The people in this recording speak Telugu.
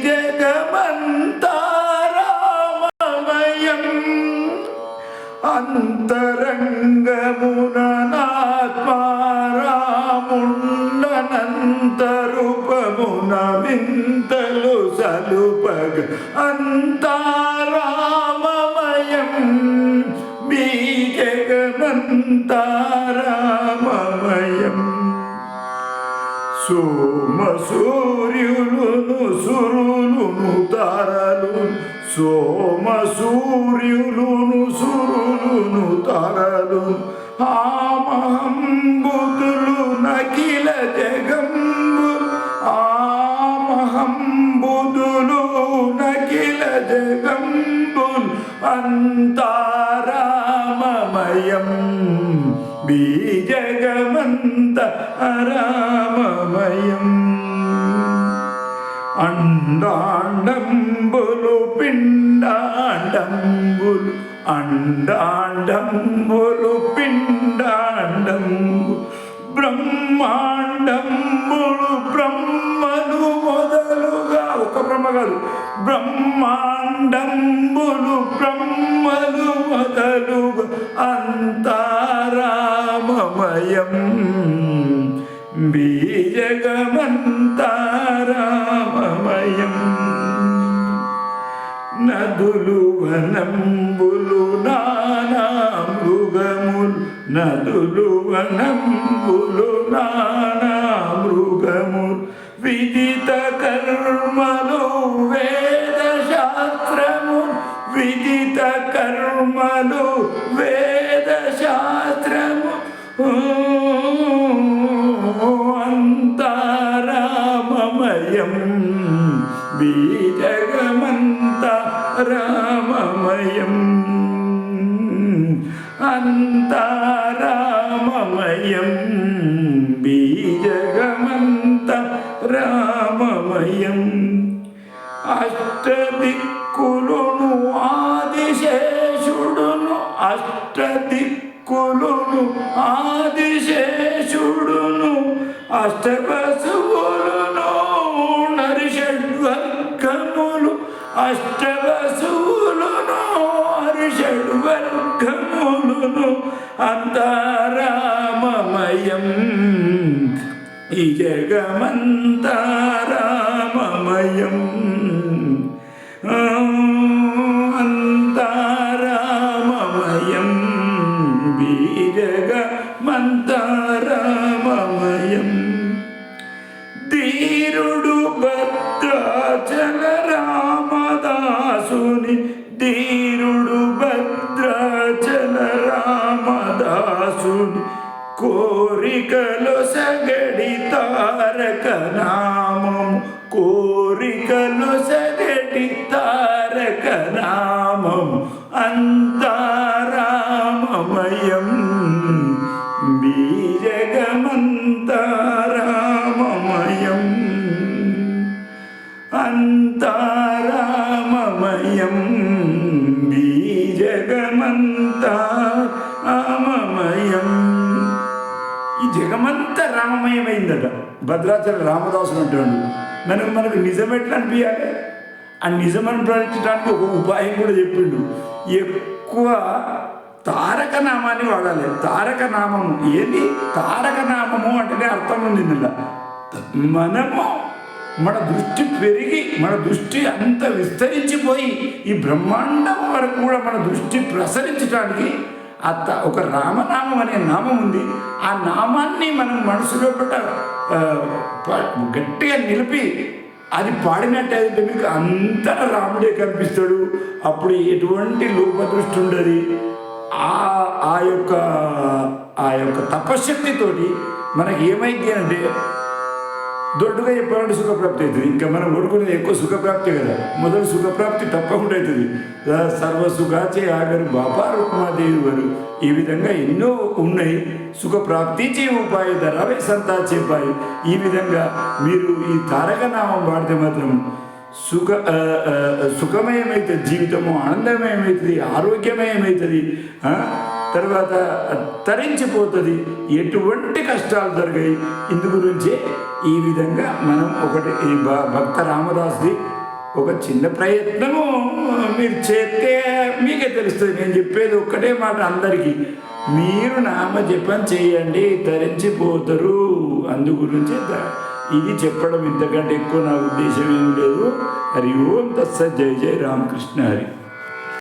జగమంతా రామమయం అంతరంగమునంతరూపమున వింతలు సలుపగ అంతారామమయం మీ జగమంతారామమయం సోమ సూర్యులును సురులును తారలు సోమ సూర్యులును సురులును తారలు ఆమహంబుదులు నకిల జగంబులు ఆమహంబుదులు నకిల జగంబులు అంతారామమయం బీజగమంత రామమయం అండాండంబులు పిండాండంబులు అండాండంబులు పిండాండంబు బ్రహ్మాండంబులు బ్రహ్మలు మొదలుగా ఒక బ్రహ్మ కాదు బ్రహ్మాండంబులు బ్రహ్మలు మొదలుగా అంతారామమయం బీజగమంతారామమయం నదులు వనంబులు నానా మృగములు నదులు వనంబులు నానా మృగములు విదిత కర్మలు వేద శాస్త్రము విదిత కర్మలు వేద శాస్త్రము అంతారామమయం బీజగమంత రామమయం అంతారామమయం బీజగమంత రామమయం అష్టదిక్కులును ఆదిశేషుడును అష్టదిక్కులును ఆదిశేషుడును అష్టవసువులును నరిషడ్వర్గములు అష్టవసువులును హరిషడ్వర్గములును అంతారామమయం ఈ జగమంతారామమయం అంతారామమయం బీజగమంతారామమయం ధీరుడు భద్రాచల రామదాసుని ధీరుడు భద్రాచల రామదాసుని కోరికలు సగడి తారక నామం కోరికలు సగడి తారక నామం అంతారామమయం బీజగమంతారామమయం అంతారామమయం బీజగమంతారామమయం ఈ జగమంతా రామమయమైందట భద్రాచల రామదాసులు అంటాడు. మనకు నిజం ఎట్లా అనిపించాలి? ఆ నిజం అనిపించడానికి ఒక ఉపాయం కూడా చెప్పిండు. ఎక్కువ తారక నామాన్ని వాడాలి. తారక నామము ఏది? తారక నామము అంటేనే అర్థం ఉంది. మనము మన దృష్టి పెరిగి మన దృష్టి అంత విస్తరించిపోయి ఈ బ్రహ్మాండం వరకు కూడా మన దృష్టి ప్రసరించడానికి ఒక రామనామం అనే నామం ఉంది. ఆ నామాన్ని మనం మనసులో గట్టిగా నిలిపి అది పాడినట్టయితే మీకు అంతటా రాముడే కనిపిస్తాడు. అప్పుడు ఎటువంటి లోపదృష్టి ఉండదు. ఆ యొక్క తపశక్తితోటి మనకి ఏమైంది అంటే దొడ్డుగా చెప్పాలంటే సుఖప్రాప్తి అవుతుంది. ఇంకా మనం కొడుకునేది ఎక్కువ సుఖప్రాప్తి కదా. మొదలు సుఖప్రాప్తి తప్పకుండా అవుతుంది. సర్వసుఖాచే ఆగరు బాబా రుక్మాదేవి వారు ఈ విధంగా ఎన్నో ఉన్నాయి. సుఖప్రాప్తిచే ఉపాయ ధరవే సంతాచే పాయి. ఈ విధంగా మీరు ఈ తారకనామం వాడితే మాత్రం సుఖమయమవుతుంది, జీవితము ఆనందమయమవుతుంది, ఆరోగ్యమయమవుతుంది, తర్వాత తరించిపోతుంది, ఎటువంటి కష్టాలు జరిగాయి. ఇందు గురించే ఈ విధంగా మనం ఒకటి ఈ భక్త రామదాస్ది ఒక చిన్న ప్రయత్నము మీరు చేస్తే మీకే తెలుస్తుంది. నేను చెప్పేది ఒక్కటే మాట అందరికీ, మీరు నామ జపం చేయండి, తరించిపోతారు. అందు గురించి ఇది చెప్పడం, ఇంతకంటే ఎక్కువ నా ఉద్దేశం ఏమి లేదు. హరి ఓం తత్సత్. జై జై రామకృష్ణ హరి.